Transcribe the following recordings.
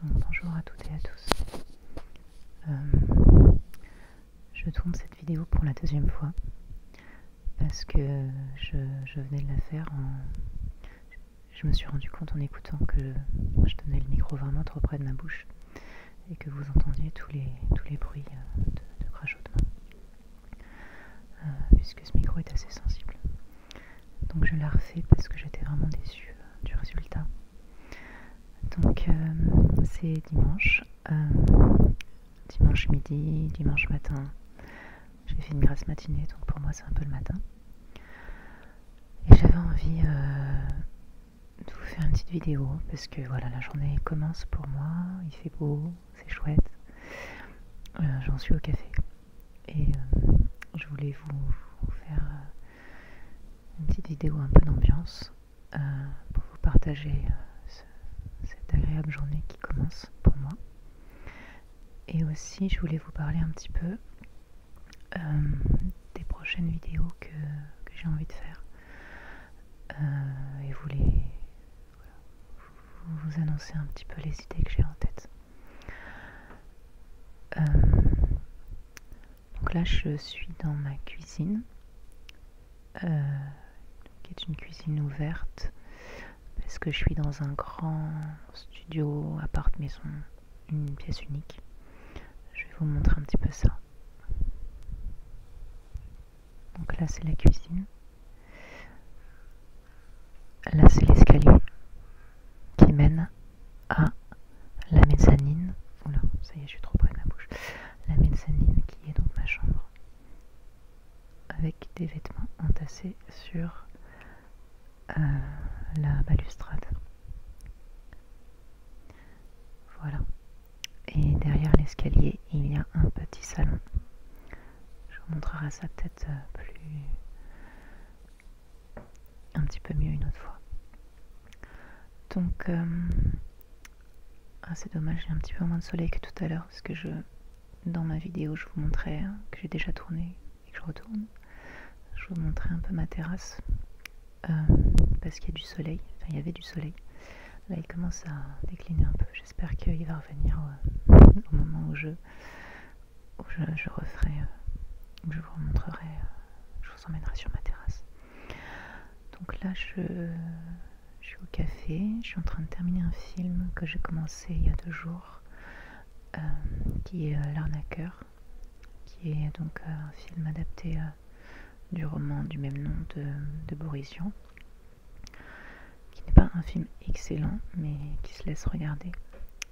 Donc bonjour à toutes et à tous. Je tourne cette vidéo pour la deuxième fois parce que je venais de la faire Je me suis rendu compte en écoutant que je tenais le micro vraiment trop près de ma bouche et que vous entendiez tous les bruits de crachotement, puisque ce micro est assez sensible. Donc je la refais parce que j'étais vraiment déçue du résultat. Donc c'est dimanche midi, dimanche matin. J'ai fait une grasse matinée, donc pour moi c'est un peu le matin. Et j'avais envie de vous faire une petite vidéo parce que voilà, la journée commence pour moi, il fait beau, c'est chouette. J'en suis au café et je voulais vous faire une petite vidéo un peu d'ambiance pour vous partager cette agréable journée qui commence pour moi. Et aussi je voulais vous parler un petit peu des prochaines vidéos que j'ai envie de faire et vous annoncer un petit peu les idées que j'ai en tête. Donc là je suis dans ma cuisine qui est une cuisine ouverte parce que je suis dans un grand studio appart maison, une pièce unique. Je vais vous montrer un petit peu ça. Donc là c'est la cuisine, là c'est l'escalier qui mène à la mezzanine. Oula, ça y est, je suis trop près de ma bouche. La mezzanine qui est donc ma chambre, avec des vêtements entassés sur la balustrade. Voilà. Et derrière l'escalier, il y a un petit salon. Je vous montrerai ça peut-être un petit peu mieux une autre fois. Donc, c'est dommage, il y a un petit peu moins de soleil que tout à l'heure parce que dans ma vidéo, je vous montrais que j'ai déjà tourné et que je retourne. Je vous montrais un peu ma terrasse parce qu'il y a du soleil. Enfin, il y avait du soleil. Là, il commence à décliner un peu. J'espère qu'il va revenir au moment où je referai, où je vous remontrerai, je vous emmènerai sur ma terrasse. Donc là, je suis au café. Je suis en train de terminer un film que j'ai commencé il y a 2 jours, qui est L'arnaqueur, qui est donc un film adapté du roman du même nom de Boris Vian, qui n'est pas un film excellent, mais qui se laisse regarder,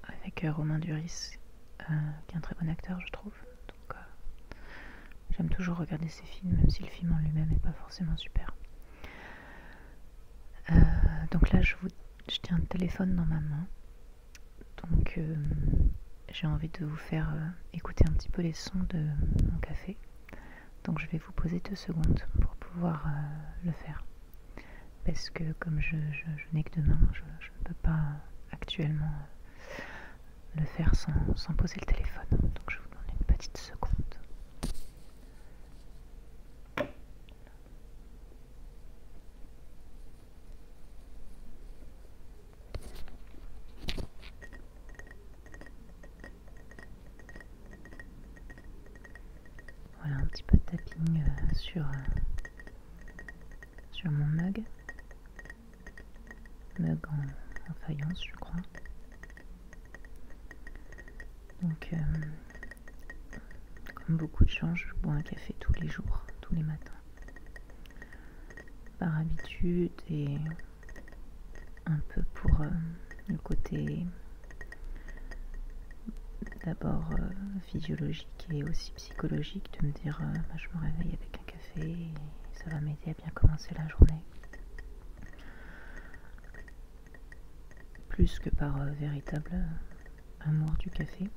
avec Romain Duris, qui est un très bon acteur, je trouve. Donc j'aime toujours regarder ces films, même si le film en lui-même n'est pas forcément super. Donc là, je tiens le téléphone dans ma main, donc j'ai envie de vous faire écouter un petit peu les sons de mon café. Donc je vais vous poser 2 secondes pour pouvoir le faire. Parce que comme je n'ai que 2 mains, je ne peux pas actuellement le faire sans poser le téléphone. Donc je vous donne une petite seconde. Voilà un petit peu de tapping sur mon mug en faïence, je crois. Donc comme beaucoup de gens, je bois un café tous les jours, tous les matins, par habitude et un peu pour le côté d'abord physiologique et aussi psychologique, de me dire je me réveille avec un café et ça va m'aider à bien commencer la journée, plus que par véritable amour du café.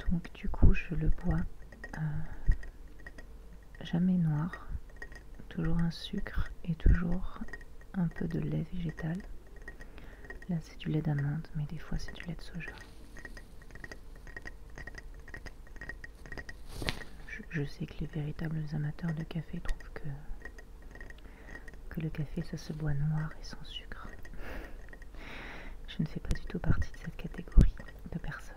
Donc du coup je le bois jamais noir, toujours un sucre et toujours un peu de lait végétal. Là c'est du lait d'amande, mais des fois c'est du lait de soja. Je sais que les véritables amateurs de café trouvent que le café ça se boit noir et sans sucre. Je je ne fais pas du tout partie de cette catégorie de personnes.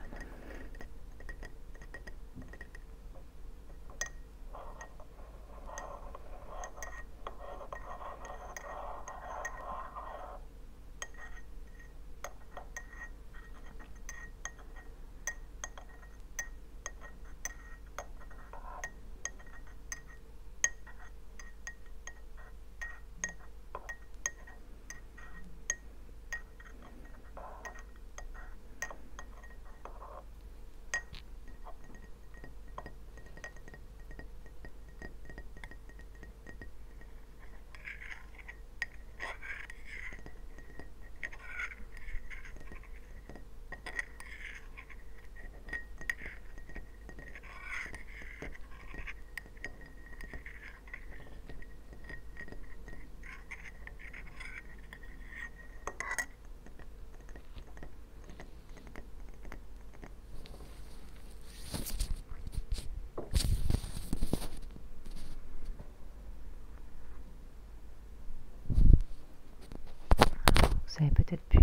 Vous avez peut-être pu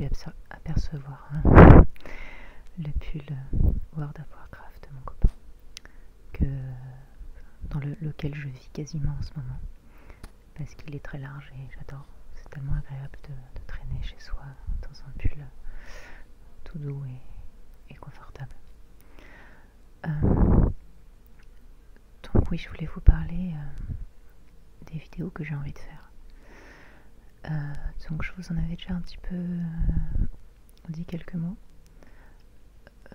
apercevoir le pull World of Warcraft de mon copain, dans lequel je vis quasiment en ce moment, parce qu'il est très large et j'adore. C'est tellement agréable de traîner chez soi dans un pull tout doux et confortable. Donc oui, je voulais vous parler des vidéos que j'ai envie de faire. Donc je vous en avais déjà un petit peu dit quelques mots.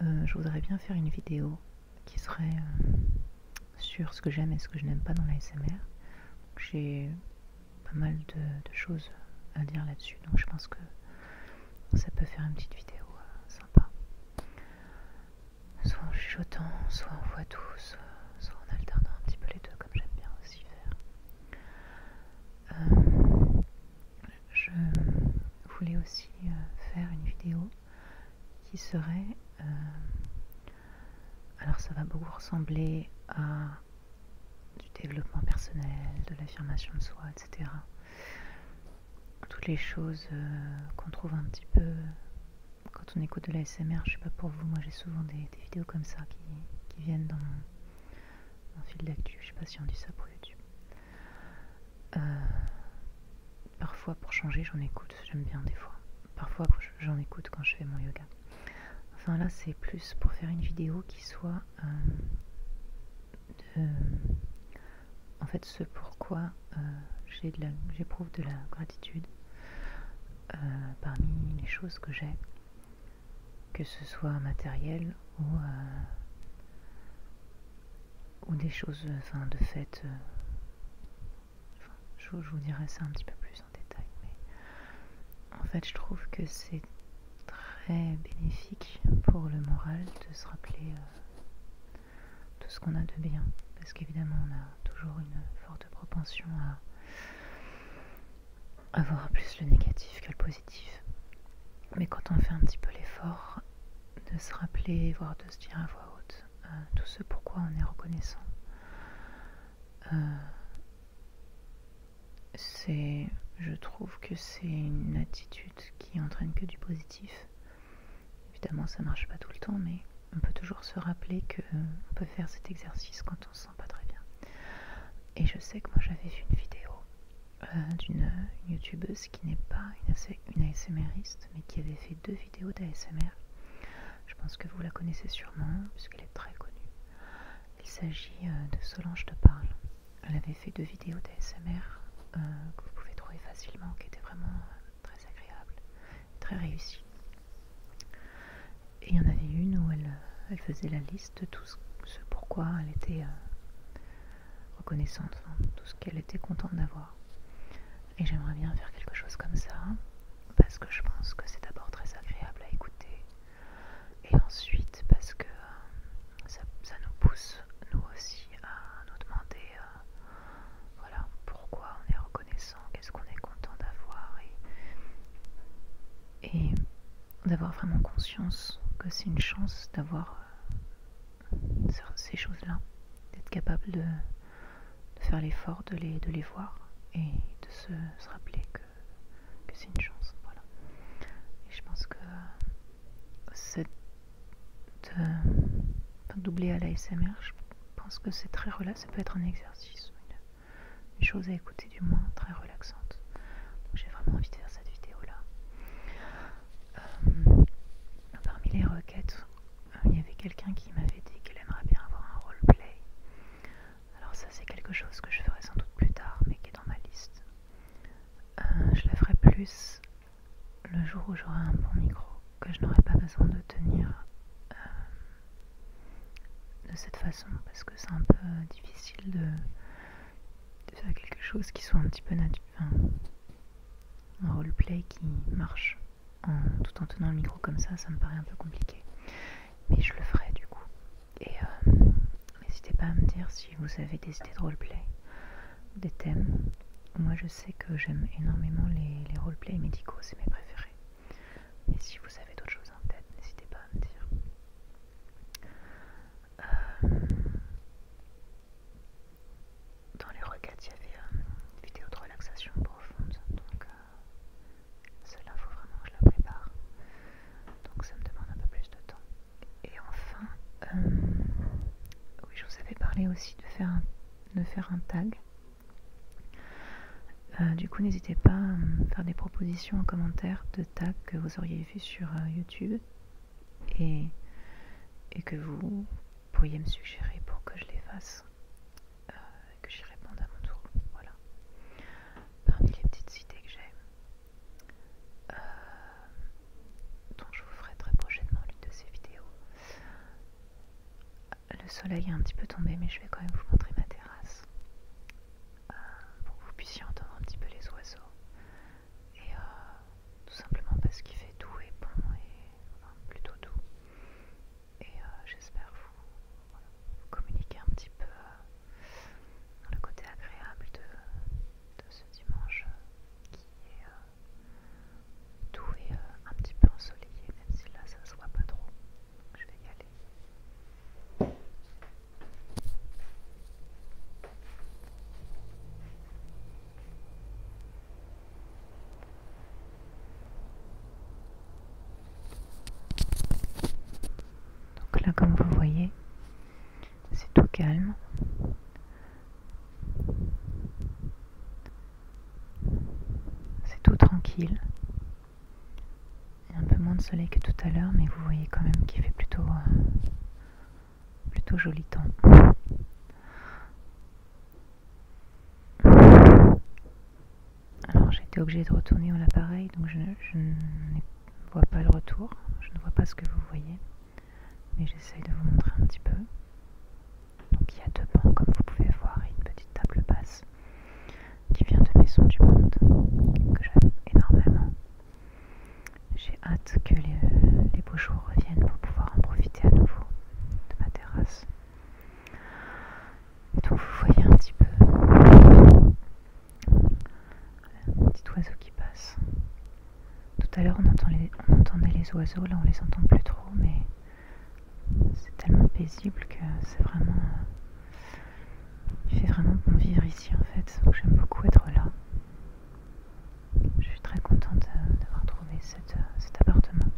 Je voudrais bien faire une vidéo qui serait sur ce que j'aime et ce que je n'aime pas dans l'ASMR. J'ai pas mal de choses à dire là-dessus, donc je pense que ça peut faire une petite vidéo sympa. Soit en chuchotant, soit en voix douce, soit en alternant un petit peu les deux, comme j'aime bien aussi faire. Je voulais aussi faire une vidéo qui serait... alors ça va beaucoup ressembler à du développement personnel, de l'affirmation de soi, etc. Toutes les choses qu'on trouve un petit peu quand on écoute de l'ASMR. Je sais pas pour vous, moi j'ai souvent des vidéos comme ça qui viennent dans mon fil d'actu. Je sais pas si on dit ça pour YouTube. Parfois pour changer j'en écoute, j'aime bien des fois. Parfois j'en écoute quand je fais mon yoga. Enfin là c'est plus pour faire une vidéo qui soit en fait ce pourquoi j'éprouve de la gratitude parmi les choses que j'ai, que ce soit matériel ou des choses de fait. Je vous dirai ça un petit peu plus en détail, mais en fait je trouve que c'est très bénéfique pour le moral de se rappeler tout ce qu'on a de bien, parce qu'évidemment on a toujours une forte propension à voir plus le négatif que le positif, mais quand on fait un petit peu l'effort de se rappeler, voire de se dire à voix haute tout ce pourquoi on est reconnaissant, je trouve que c'est une attitude qui entraîne que du positif. Évidemment ça marche pas tout le temps, mais on peut toujours se rappeler qu'on peut faire cet exercice quand on se sent pas très bien. Et je sais que moi j'avais vu une vidéo d'une youtubeuse qui n'est pas une ASMRiste, mais qui avait fait 2 vidéos d'ASMR. Je pense que vous la connaissez sûrement, puisqu'elle est très connue. Il s'agit de Solange Te Parle. Elle avait fait 2 vidéos d'ASMR que vous pouvez trouver facilement, qui étaient vraiment très agréables, très réussies. Et il y en avait une où elle faisait la liste de tout ce pourquoi elle était reconnaissante, tout ce qu'elle était contente d'avoir. Et j'aimerais bien faire quelque chose comme ça, parce que je pense que c'est d'abord très agréable à écouter, et ensuite parce que ça nous pousse, nous aussi, à nous demander voilà, pourquoi on est reconnaissant, qu'est-ce qu'on est content d'avoir, et d'avoir vraiment conscience que c'est une chance d'avoir ces choses-là, d'être capable de faire l'effort de les voir et de se rappeler que c'est une chance. Voilà. Et je pense que doubler à l'ASMR, je pense que c'est très relaxant, ça peut être un exercice, une chose à écouter du moins, très relaxante. Donc j'ai vraiment envie de faire cette vidéo-là. Parmi les requêtes, il y avait quelqu'un qui m'avait dit qu'elle aimerait bien avoir un roleplay. Alors ça c'est quelque chose que je ferai sans doute plus tard, mais qui est dans ma liste. Je la ferai plus le jour où j'aurai un bon micro, que je n'aurai pas besoin de tenir de cette façon, parce que c'est un peu difficile de faire quelque chose qui soit un petit peu naturel, un roleplay qui marche tout en tenant le micro comme ça me paraît un peu compliqué, mais je le ferai du coup. Et n'hésitez pas à me dire si vous avez des idées de roleplay, des thèmes. Moi je sais que j'aime énormément les roleplays médicaux, c'est mes préférés, mais si vous avez d'autres choses en tête, n'hésitez pas à me dire. Dans les requêtes, il y avait une vidéo de relaxation profonde, donc celle-là, il faut vraiment que je la prépare, donc ça me demande un peu plus de temps. Et enfin, oui, je vous avais parlé aussi de faire un tag. Du coup, n'hésitez pas à me faire des propositions en commentaire de tags que vous auriez vus sur YouTube et que vous pourriez me suggérer pour que je les fasse et que j'y réponde à mon tour. Voilà. Parmi les petites idées que j'ai, dont je vous ferai très prochainement l'une de ces vidéos. Le soleil est un petit peu tombé, mais je vais quand même vous montrer ma terrasse pour que vous puissiez entendre un petit peu les oiseaux. Et tout simplement parce qu'il fait doux et bon, et enfin, plutôt doux. Et j'espère vous communiquer un petit peu le côté agréable de ce dimanche qui est doux et un petit peu ensoleillé, même si là ça se voit pas trop. Donc je vais y aller. Donc là, comme vous voyez, c'est tout calme. C'est tout tranquille. Il y a un peu moins de soleil que tout à l'heure, mais vous voyez quand même qu'il fait plutôt joli temps. Alors j'ai été obligée de retourner à l'appareil, donc je ne vois pas le retour, je ne vois pas ce que vous voyez, mais j'essaye de vous montrer un petit peu. Donc il y a deux bancs comme vous pouvez voir et une petite table basse qui vient de Maison du Monde, que j'aime énormément. J'ai hâte que les beaux jours reviennent pour pouvoir en profiter à nouveau de ma terrasse. Et donc vous voyez un petit peu un petit oiseau qui passe. Tout à l'heure on entendait les oiseaux, là on les entend plus trop, mais c'est tellement paisible que c'est vraiment... il fait vraiment bon vivre ici en fait, donc j'aime beaucoup être là. Je suis très contente d'avoir trouvé cet appartement.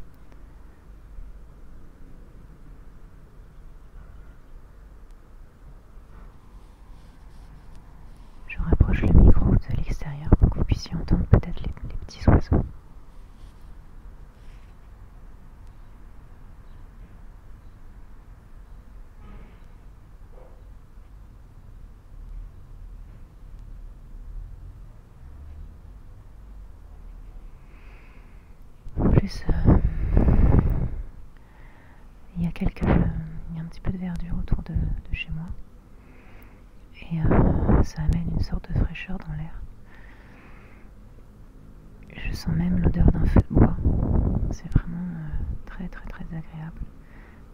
Je rapproche le micro de l'extérieur pour que vous puissiez entendre peut-être les petits oiseaux. En plus, il y a un petit peu de verdure autour de chez moi. Et ça amène une sorte de fraîcheur dans l'air. Je sens même l'odeur d'un feu de bois. C'est vraiment très très très agréable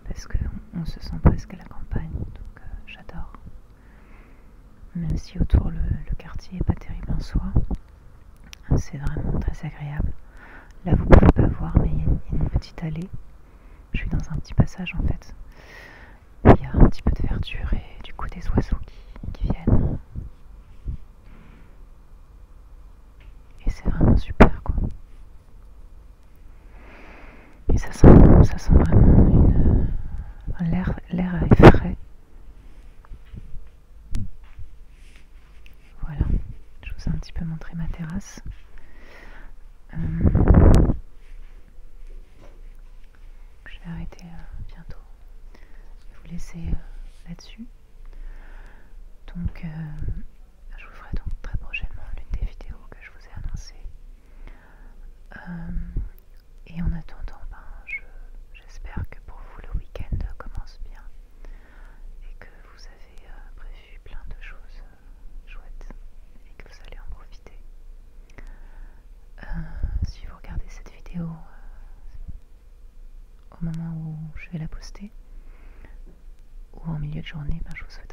parce qu'on se sent presque à la campagne, donc j'adore. Même si autour le quartier n'est pas terrible en soi, c'est vraiment très agréable. Là vous pouvez pas voir, mais il y a une petite allée. Je suis dans un petit passage en fait. Il y a un petit peu de verdure et du coup des oiseaux qui viennent. Et c'est vraiment super quoi. Et ça sent vraiment l'air est frais. Voilà, je vous ai un petit peu montré ma terrasse. Je vais arrêter bientôt de vous laisser là-dessus. Donc je vous ferai donc très prochainement l'une des vidéos que je vous ai annoncées. Et en attendant, j'espère que pour vous le week-end commence bien et que vous avez prévu plein de choses chouettes et que vous allez en profiter. Si vous regardez cette vidéo au moment où je vais la poster ou en milieu de journée, je vous souhaite